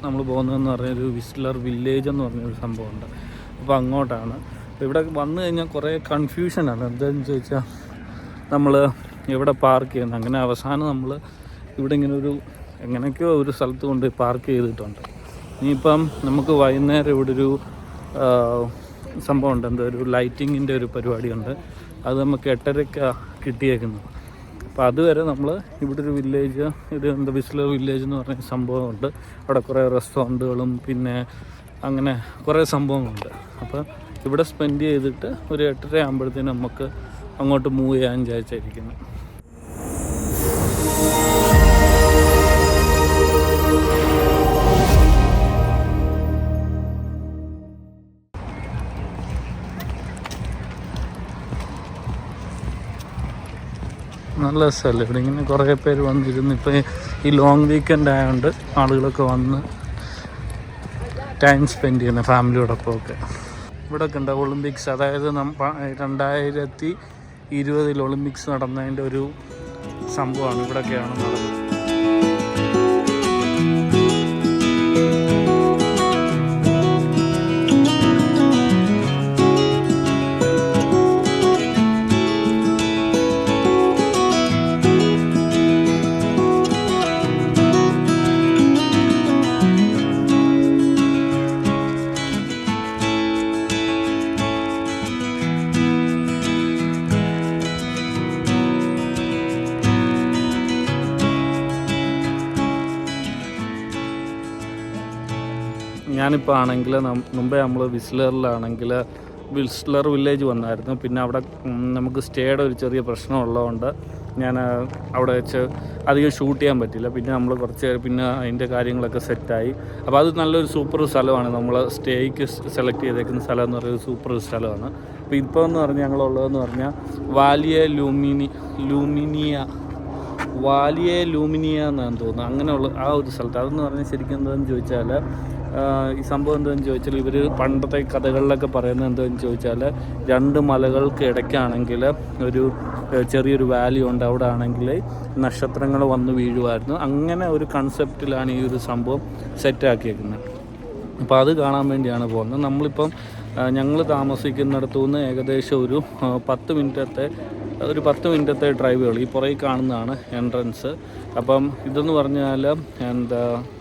നമ്മൾ പോകുന്നതെന്ന് പറഞ്ഞൊരു വിസ്ലർ വില്ലേജ് എന്ന് പറഞ്ഞൊരു സംഭവമുണ്ട്. അപ്പോൾ അങ്ങോട്ടാണ്. അപ്പോൾ ഇവിടെ വന്നു കഴിഞ്ഞാൽ കുറേ കൺഫ്യൂഷനാണ്. എന്താണെന്ന് ചോദിച്ചാൽ നമ്മൾ എവിടെ പാർക്ക് ചെയ്യുന്നത്. അങ്ങനെ അവസാനം നമ്മൾ ഇവിടെ ഇങ്ങനെ എങ്ങനെയൊക്കെയോ ഒരു സ്ഥലത്ത് കൊണ്ട് പാർക്ക് ചെയ്തിട്ടുണ്ട്. ഇനിയിപ്പം നമുക്ക് വൈകുന്നേരം ഇവിടെ ഒരു സംഭവമുണ്ട്, ഒരു ലൈറ്റിങ്ങിൻ്റെ ഒരു പരിപാടിയുണ്ട്. അത് നമുക്ക് 8:30 കിട്ടിയേക്കുന്നത്. അപ്പോൾ അതുവരെ നമ്മൾ ഇവിടെ ഒരു വില്ലേജ്, വിസ്ലർ വില്ലേജ് എന്ന് പറഞ്ഞ സംഭവമുണ്ട്. അവിടെ കുറേ റെസ്റ്റോറൻറ്റുകളും പിന്നെ അങ്ങനെ കുറേ സംഭവങ്ങളുണ്ട്. അപ്പോൾ ഇവിടെ സ്പെൻഡ് ചെയ്തിട്ട് ഒരു 8:30 ആകുമ്പോഴത്തേനും നമുക്ക് അങ്ങോട്ട് മൂവ് ചെയ്യാൻ വിചാരിച്ചിരിക്കുന്നു. നല്ല രസമല്ലേ ഇവിടെ ഇങ്ങനെ കുറേ പേര് വന്നിരുന്നു. ഇപ്പോൾ ഈ ലോങ് വീക്കെൻഡ് ആയതുകൊണ്ട് ആളുകളൊക്കെ വന്ന് ടൈം സ്പെൻഡ് ചെയ്യുന്ന ഫാമിലിയോടൊപ്പം ഒക്കെ. ഇവിടെ കണ്ട ഒളിമ്പിക്സ്, അതായത് 2020 ഒളിമ്പിക്സ് നടന്നതിൻ്റെ ഒരു സംഭവമാണ് ഇവിടെയൊക്കെയാണ് നടന്നത്. ഞാനിപ്പോൾ ആണെങ്കിൽ മുമ്പേ നമ്മൾ വിസ്ലർ വില്ലേജ് വന്നായിരുന്നു. പിന്നെ അവിടെ നമുക്ക് സ്റ്റേയുടെ ഒരു ചെറിയ പ്രശ്നമുള്ളതുകൊണ്ട് ഞാൻ അവിടെ വെച്ച് അധികം ഷൂട്ട് ചെയ്യാൻ പറ്റില്ല. പിന്നെ നമ്മൾ കുറച്ച് പിന്നെ അതിൻ്റെ കാര്യങ്ങളൊക്കെ സെറ്റായി. അപ്പോൾ അത് നല്ലൊരു സൂപ്പർ സ്ഥലമാണ്. നമ്മൾ സ്റ്റേയ്ക്ക് സെലക്ട് ചെയ്തേക്കുന്ന സ്ഥലം എന്ന് പറയുന്നത് സൂപ്പർ സ്ഥലമാണ്. അപ്പോൾ ഇപ്പോൾ എന്ന് പറഞ്ഞാൽ ഞങ്ങളുള്ളതെന്ന് പറഞ്ഞാൽ വാലിയ ലൂമിനിയ എന്നാണ് തോന്നുന്നത്. അങ്ങനെയുള്ള ആ ഒരു സ്ഥലത്ത്. അതെന്ന് പറഞ്ഞാൽ ശരിക്കും എന്താണെന്ന് ചോദിച്ചാൽ ഈ സംഭവം എന്താണെന്ന് ചോദിച്ചാൽ ഇവർ പണ്ടത്തെ കഥകളിലൊക്കെ പറയുന്നത് എന്താണെന്ന് ചോദിച്ചാൽ 2 മലകൾക്ക് ഇടയ്ക്കാണെങ്കിൽ ഒരു ചെറിയൊരു വാലി ഉണ്ട്. അവിടെ ആണെങ്കിൽ നക്ഷത്രങ്ങൾ വന്ന് വീഴുമായിരുന്നു. അങ്ങനെ ഒരു കൺസെപ്റ്റിലാണ് ഈ ഒരു സംഭവം സെറ്റാക്കിയേക്കുന്നത്. അപ്പോൾ അത് കാണാൻ വേണ്ടിയാണ് പോകുന്നത്. നമ്മളിപ്പം ഞങ്ങൾ താമസിക്കുന്നിടത്തു നിന്ന് ഏകദേശം ഒരു 10 മിനിറ്റത്തെ ഡ്രൈവുകൾ. ഈ പുറകെ കാണുന്നതാണ് എൻട്രൻസ്. അപ്പം ഇതെന്ന് പറഞ്ഞാൽ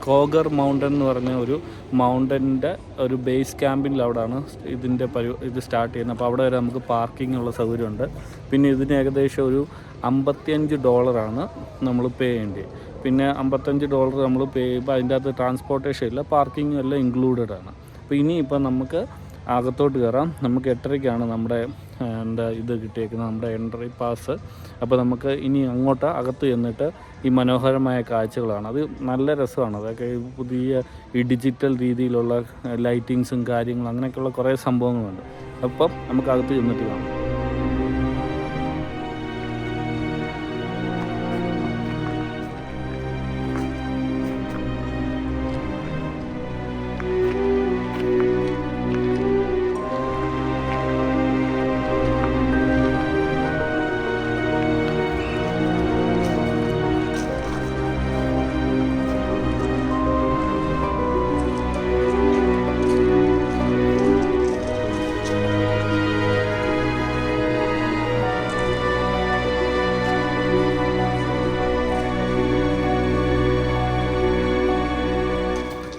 കോഗർ മൗണ്ടൻ എന്ന് പറഞ്ഞ ഒരു മൗണ്ടൻ്റെ ഒരു ബേസ് ക്യാമ്പിൽ അവിടെയാണ് ഇത് സ്റ്റാർട്ട് ചെയ്യുന്നത്. അപ്പോൾ അവിടെ വരെ നമുക്ക് പാർക്കിംഗ് ഉള്ള സൗകര്യമുണ്ട്. പിന്നെ ഇതിന് ഏകദേശം ഒരു $55 നമ്മൾ പേ ചെയ്യേണ്ടത്. പിന്നെ $55 നമ്മൾ പേ ചെയ്യുമ്പോൾ അതിൻ്റെ അകത്ത് ട്രാൻസ്പോർട്ടേഷൻ ഇല്ല, പാർക്കിങ്ങും എല്ലാം ഇൻക്ലൂഡഡ് ആണ്. അപ്പോൾ ഇനിയിപ്പോൾ നമുക്ക് അകത്തോട്ട് കയറാം. നമുക്ക് 8:30 നമ്മുടെ ഇത് കിട്ടിയേക്കുന്നത്, നമ്മുടെ എൻട്രി പാസ്. അപ്പോൾ നമുക്ക് ഇനി അങ്ങോട്ട് അകത്ത് ചെന്നിട്ട് ഈ മനോഹരമായ കാഴ്ചകളാണ്. അത് നല്ല രസമാണ്. അതൊക്കെ പുതിയ ഈ ഡിജിറ്റൽ രീതിയിലുള്ള ലൈറ്റിങ്സും കാര്യങ്ങളും അങ്ങനെയൊക്കെയുള്ള കുറേ സംഭവങ്ങളുണ്ട്. അപ്പം നമുക്ക് അകത്ത് ചെന്നിട്ട് കാണാം.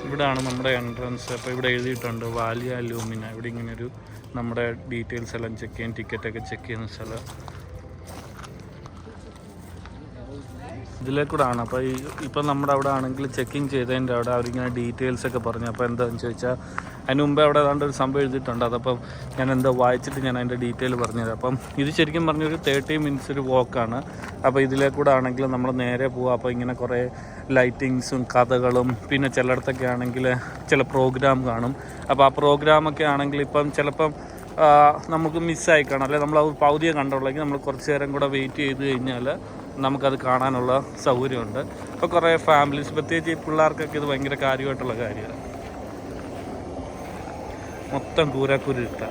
ഇവിടെയാണ് നമ്മുടെ എൻട്രൻസ്. അപ്പോൾ ഇവിടെ എഴുതിയിട്ടുണ്ട് വാലിയ ലൂമിന. ഇവിടെ ഇങ്ങനൊരു നമ്മുടെ ഡീറ്റെയിൽസ് എല്ലാം ചെക്ക് ചെയ്യാൻ, ടിക്കറ്റൊക്കെ ചെക്ക് ചെയ്യുന്ന സ്ഥലം ഇതിലേക്കൂടാണ്. അപ്പോൾ ഇപ്പം നമ്മുടെ അവിടെ ആണെങ്കിൽ ചെക്കിങ് ചെയ്തതിൻ്റെ അവിടെ അവരിങ്ങനെ ഡീറ്റെയിൽസൊക്കെ പറഞ്ഞു. അപ്പോൾ എന്താണെന്ന് ചോദിച്ചാൽ അതിന് മുമ്പേ അവിടെ ഏതാണ്ട് ഒരു സംഭവം എഴുതിയിട്ടുണ്ട്. അതപ്പം ഞാൻ വായിച്ചിട്ട് ഞാൻ അതിൻ്റെ ഡീറ്റെയിൽ പറഞ്ഞത്. അപ്പം ഇത് ശരിക്കും പറഞ്ഞൊരു 30 മിനിറ്റ്സ് ഒരു വാക്കാണ്. അപ്പോൾ ഇതിലേക്കൂടെ ആണെങ്കിൽ നമ്മൾ നേരെ പോവുക. അപ്പോൾ ഇങ്ങനെ കുറേ ലൈറ്റിങ്സും കഥകളും പിന്നെ ചിലയിടത്തൊക്കെ ആണെങ്കിൽ ചില പ്രോഗ്രാം കാണും. അപ്പോൾ ആ പ്രോഗ്രാമൊക്കെ ആണെങ്കിൽ ചിലപ്പം നമുക്ക് മിസ്സായി കാണാം, അല്ലെങ്കിൽ നമ്മൾ പകുതിയെ കണ്ടുള്ളെങ്കിൽ നമ്മൾ കുറച്ച് നേരം കൂടെ വെയിറ്റ് ചെയ്ത് കഴിഞ്ഞാൽ നമുക്കത് കാണാനുള്ള സൗകര്യമുണ്ട്. അപ്പോൾ കുറേ ഫാമിലീസ്, പ്രത്യേകിച്ച് ഈ പിള്ളേർക്കൊക്കെ ഇത് ഭയങ്കര കാര്യമായിട്ടുള്ള കാര്യമാണ്. മൊത്തം കൂരാക്കൂരിട്ട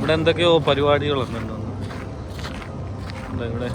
ഇവിടെ എന്തൊക്കെയോ പരിപാടികളുണ്ടെന്ന് തോന്നുന്നു. ഇവിടെ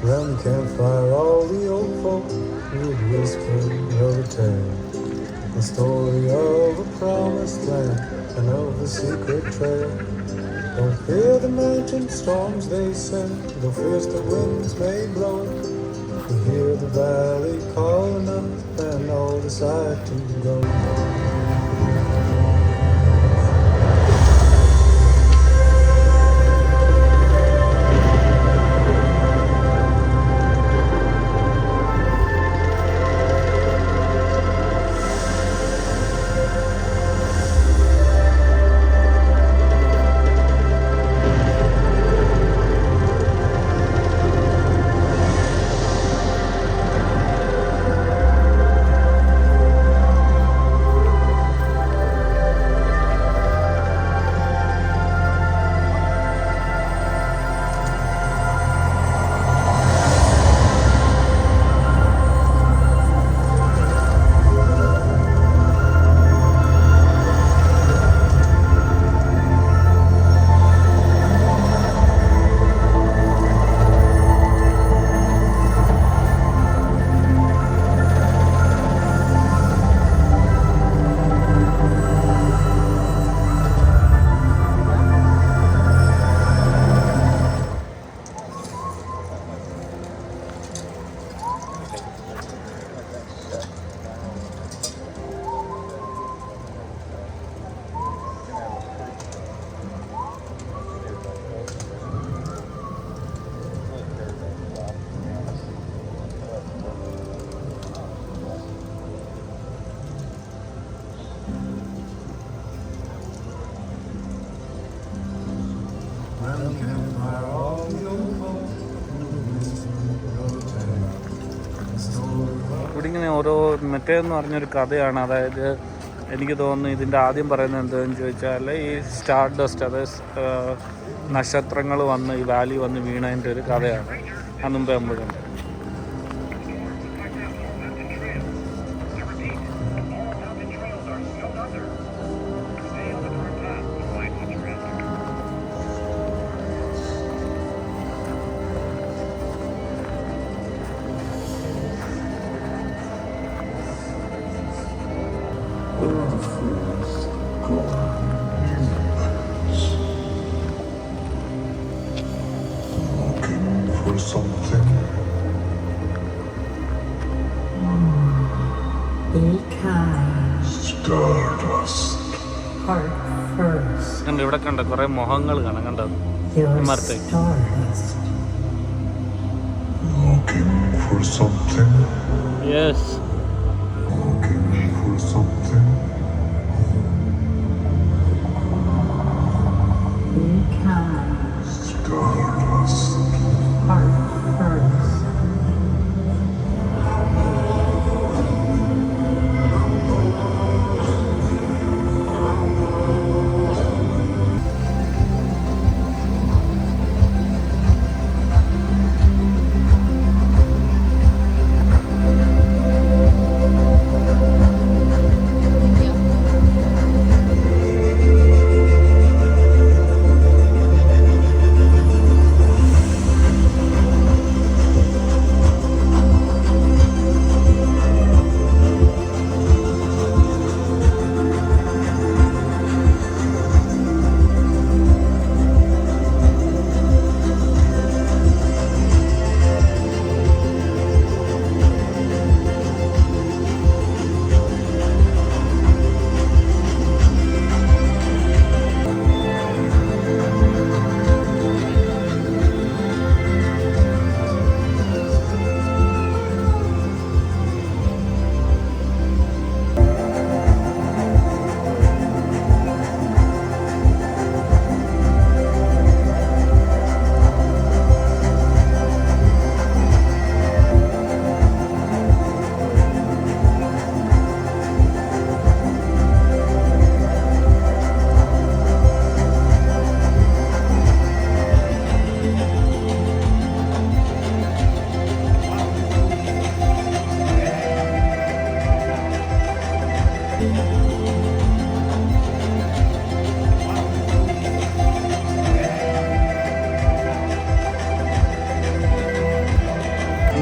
Round the campfire, all the old folk would whisper of a tale, the story of a promised land and of the secret trail. Don't fear the mountain storms, they say, though fierce the winds may blow. You hear the valley calling up and all decide to go. ഇവിടെ ഇങ്ങനെ ഓരോ മറ്റേന്ന് പറഞ്ഞൊരു കഥയാണ്. അതായത് എനിക്ക് തോന്നുന്നു ഇതിൻ്റെ ആദ്യം പറയുന്നത് എന്താണെന്ന് ചോദിച്ചാൽ ഈ സ്റ്റാർ ഡസ്റ്റ്, അതായത് നക്ഷത്രങ്ങൾ വന്ന് ഈ വാലി വന്ന് വീണതിൻ്റെ ഒരു കഥയാണ്. അത് മുമ്പേ നമ്മളുണ്ട്. Something. Be kind. Stardust. Heart first. കണ്ട ഇവിടെ കണ്ട കുറെ മുഖങ്ങൾ കാണാം. കണ്ടത് മരത്തേക്ക്. Looking for something. Yes. Looking for something. Be kind. Stardust. Heart first.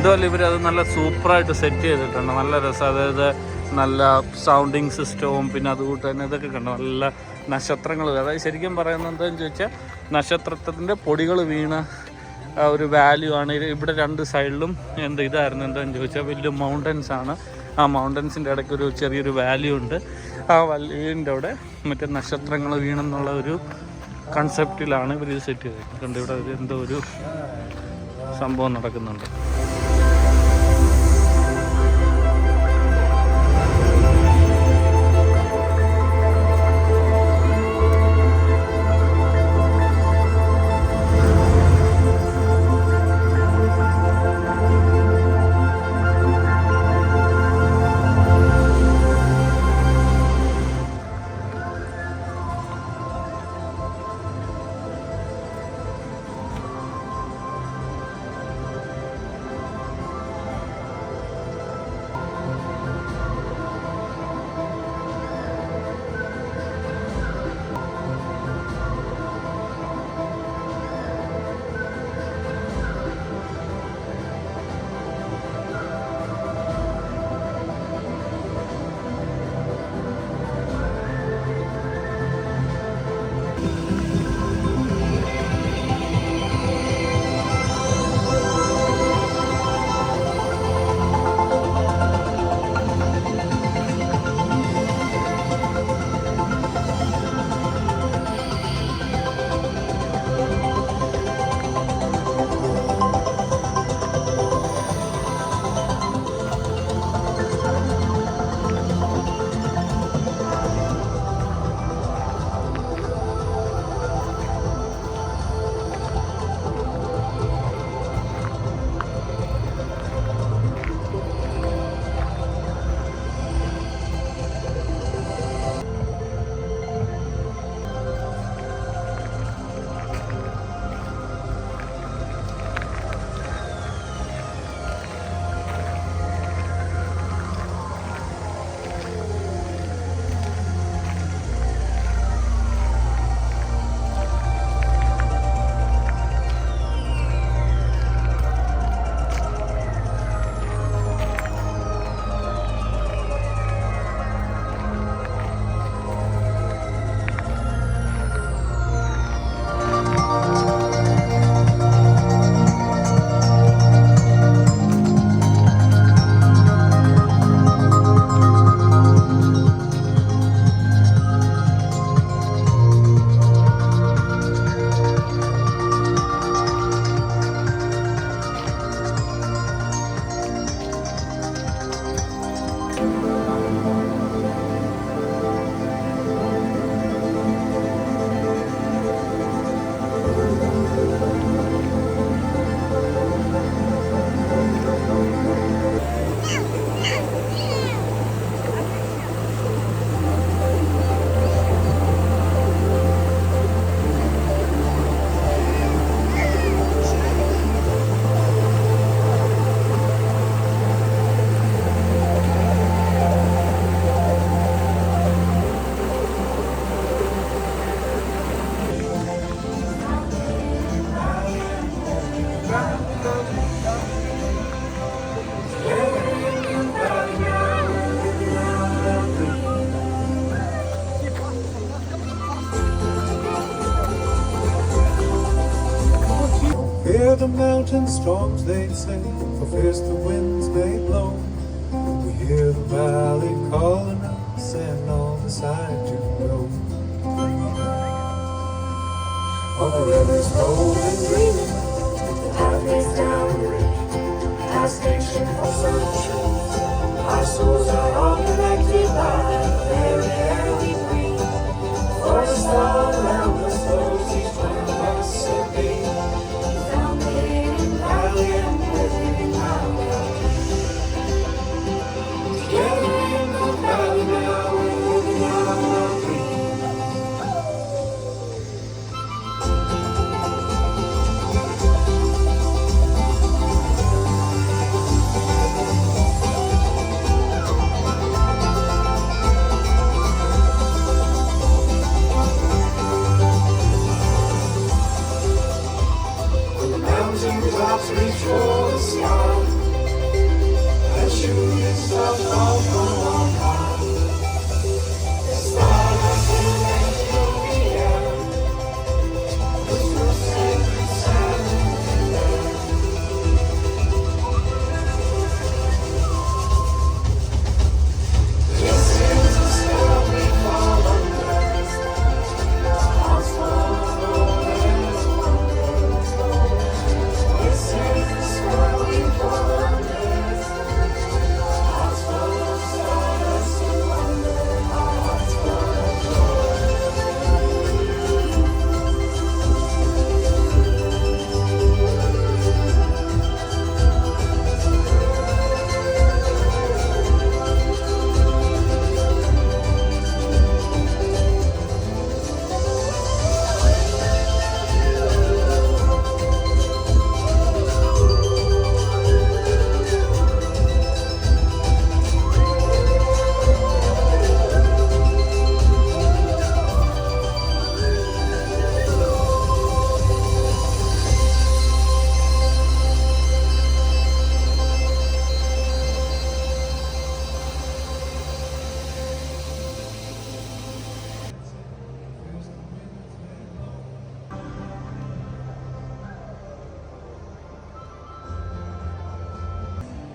എന്തുമല്ല ഇവരത് നല്ല സൂപ്പറായിട്ട് സെറ്റ് ചെയ്തിട്ടുണ്ട്. നല്ല രസം. അതായത് നല്ല സൗണ്ടിങ് സിസ്റ്റവും പിന്നെ അതുകൂട്ട് തന്നെ ഇതൊക്കെ കണ്ടു നല്ല നക്ഷത്രങ്ങൾ. അതായത് ശരിക്കും പറയുന്നത് എന്താണെന്ന് ചോദിച്ചാൽ നക്ഷത്രത്തിൻ്റെ പൊടികൾ വീണ ഒരു വാല്യൂ ആണ്. ഇവിടെ രണ്ട് സൈഡിലും ഇതായിരുന്നു എന്താണെന്ന് ചോദിച്ചാൽ വലിയ മൗണ്ടൻസ് ആണ്. ആ മൗണ്ടൻസിൻ്റെ ഇടയ്ക്ക് ഒരു ചെറിയൊരു വാല്യൂ ഉണ്ട്. ആ വാല്യൂവിൻ്റെ അവിടെ മറ്റേ നക്ഷത്രങ്ങൾ വീണെന്നുള്ള ഒരു കൺസെപ്റ്റിലാണ് ഇവർ ഇത് സെറ്റ് ചെയ്തിട്ടുണ്ട്. ഇവിടെ എന്തോ ഒരു സംഭവം നടക്കുന്നുണ്ട്. Hear the mountain storms they sing, for fierce the winds may blow. We hear the valley calling us and all the side to go. All the rivers rolling, dreaming, the pathways down the ridge, past nation for sunshine. Our souls are all connected by the very air we breathe. Forest all around us flows, each one of us a beat. Found the hidden valley and we're living out. Together in the valley now, we're living out our dreams.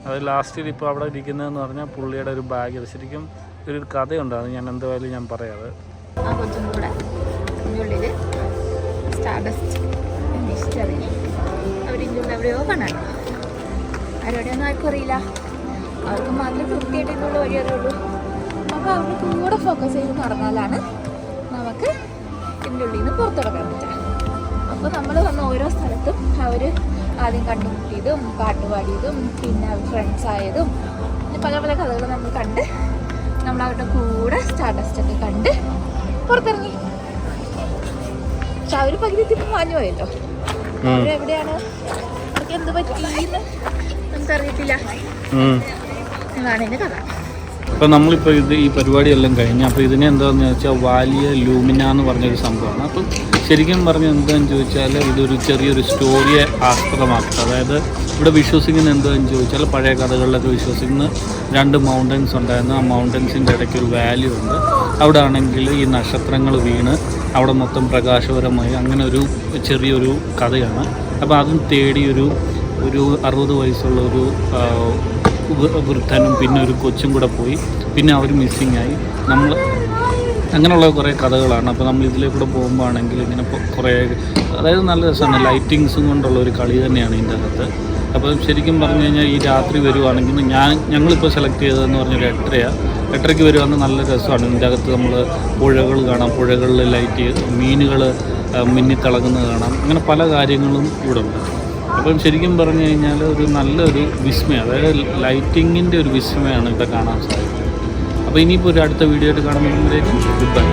അത് ലാസ്റ്റിൽ ഇപ്പോൾ അവിടെ ഇരിക്കുന്നതെന്ന് പറഞ്ഞാൽ പുള്ളിയുടെ ഒരു bag. ശരിക്കും ഒരു കഥയുണ്ട്, അത് ഞാൻ എന്തായാലും ഞാൻ പറയാതെ. ആ കൊച്ചും കൂടെ ഉള്ളിൽ സ്റ്റാർഡസ്റ്റ് മിസ്റ്ററി അവരിൻ്റെ ഉള്ളിൽ എവിടെയോ കണ്ടാണ്. അവരെവിടെയൊന്നും ആർക്കും അറിയില്ല, അവർക്ക് മാത്രമേ കൃത്യമായിട്ട് ഇന്നുള്ള വഴി അറിയുള്ളൂ. അപ്പോൾ അവരുടെ കൂടെ ഫോക്കസ് ചെയ്ത് നടന്നാലാണ് നമുക്ക് ഇതിൻ്റെ ഉള്ളിൽ നിന്ന് പുറത്തിറക്കാൻ പറ്റുക. അപ്പോൾ നമ്മൾ വന്ന ഓരോ സ്ഥലത്തും അവർ ആദ്യം കണ്ടുമുട്ടിയതും പാട്ടുപാടിയതും പിന്നെ ഫ്രണ്ട്സ് ആയതും പിന്നെ പല പല കഥകൾ നമ്മൾ കണ്ട് നമ്മൾ അവരുടെ കൂടെ സ്റ്റാർഡസ്റ്റൊക്കെ കണ്ട് പുറത്തിറങ്ങി. പക്ഷെ അവർ പകുതി തിരിഞ്ഞ് മാഞ്ഞു പോയല്ലോ. അവരെവിടെയാണ്, അവർക്ക് എന്ത് പറ്റിയെന്ന് നമുക്കറിയത്തില്ല. ഇതാണ് എൻ്റെ കഥ. അപ്പോൾ നമ്മളിപ്പോൾ ഈ പരിപാടിയെല്ലാം കഴിഞ്ഞ് അപ്പോൾ ഇതിനെ എന്താണെന്ന് വെച്ചാൽ വാലിയ ലൂമിന എന്ന് പറഞ്ഞൊരു സംഭവമാണ്. അപ്പം ശരിക്കും പറഞ്ഞാൽ എന്താണെന്ന് ചോദിച്ചാൽ ഇതൊരു ചെറിയൊരു സ്റ്റോറിയെ ആസ്പദമാക്കുക. അതായത് ഇവിടെ വിശ്വസിക്കുന്ന എന്താണെന്ന് ചോദിച്ചാൽ പഴയ കഥകളിലൊക്കെ വിശ്വസിക്കുന്ന 2 മൗണ്ടൻസ് ഉണ്ടായിരുന്നു. ആ മൗണ്ടൻസിൻ്റെ ഇടയ്ക്ക് ഒരു വാലി ഉണ്ട്. അവിടെ ആണെങ്കിൽ ഈ നക്ഷത്രങ്ങൾ വീണ് അവിടെ മൊത്തം പ്രകാശപരമായി അങ്ങനെ ഒരു ചെറിയൊരു കഥയാണ്. അപ്പോൾ അതും തേടി ഒരു 60 വയസ്സുള്ള ഒരു വൃദ്ധനും പിന്നെ ഒരു കൊച്ചും കൂടെ പോയി. പിന്നെ അവർ മിസ്സിങ് ആയി. നമ്മൾ അങ്ങനെയുള്ള കുറേ കഥകളാണ്. അപ്പോൾ നമ്മൾ ഇതിലേക്കൂടെ പോകുമ്പോൾ ആണെങ്കിൽ ഇങ്ങനെ കുറേ, അതായത് നല്ല രസമാണ്. ലൈറ്റിങ്സും കൊണ്ടുള്ള ഒരു കളി തന്നെയാണ് ഇതിൻ്റെ അകത്ത്. അപ്പോൾ ശരിക്കും പറഞ്ഞു കഴിഞ്ഞാൽ ഈ രാത്രി വരുവാണെങ്കിൽ ഞങ്ങളിപ്പോൾ സെലക്ട് ചെയ്തതെന്ന് പറഞ്ഞാൽ 8:30ക്ക് വരുവാണെങ്കിൽ നല്ല രസമാണ്. ഇതിൻ്റെ അകത്ത് നമ്മൾ പുഴകൾ കാണാം, പുഴകളിൽ ലൈറ്റ്, മീനുകൾ മിന്നിത്തിളങ്ങുന്നത് കാണാം. അങ്ങനെ പല കാര്യങ്ങളും ഇവിടെ ഉണ്ട്. അപ്പം ശരിക്കും പറഞ്ഞു കഴിഞ്ഞാൽ ഒരു നല്ലൊരു വിസ്മയം, അതായത് ലൈറ്റിങ്ങിൻ്റെ ഒരു വിസ്മയമാണ് ഇവിടെ കാണാൻ സാധിക്കുന്നത്. അപ്പോൾ ഇനിയിപ്പോൾ ഒരു അടുത്ത വീഡിയോ ആയിട്ട് കാണുമ്പോഴേക്കും ഗുഡ് ബൈ.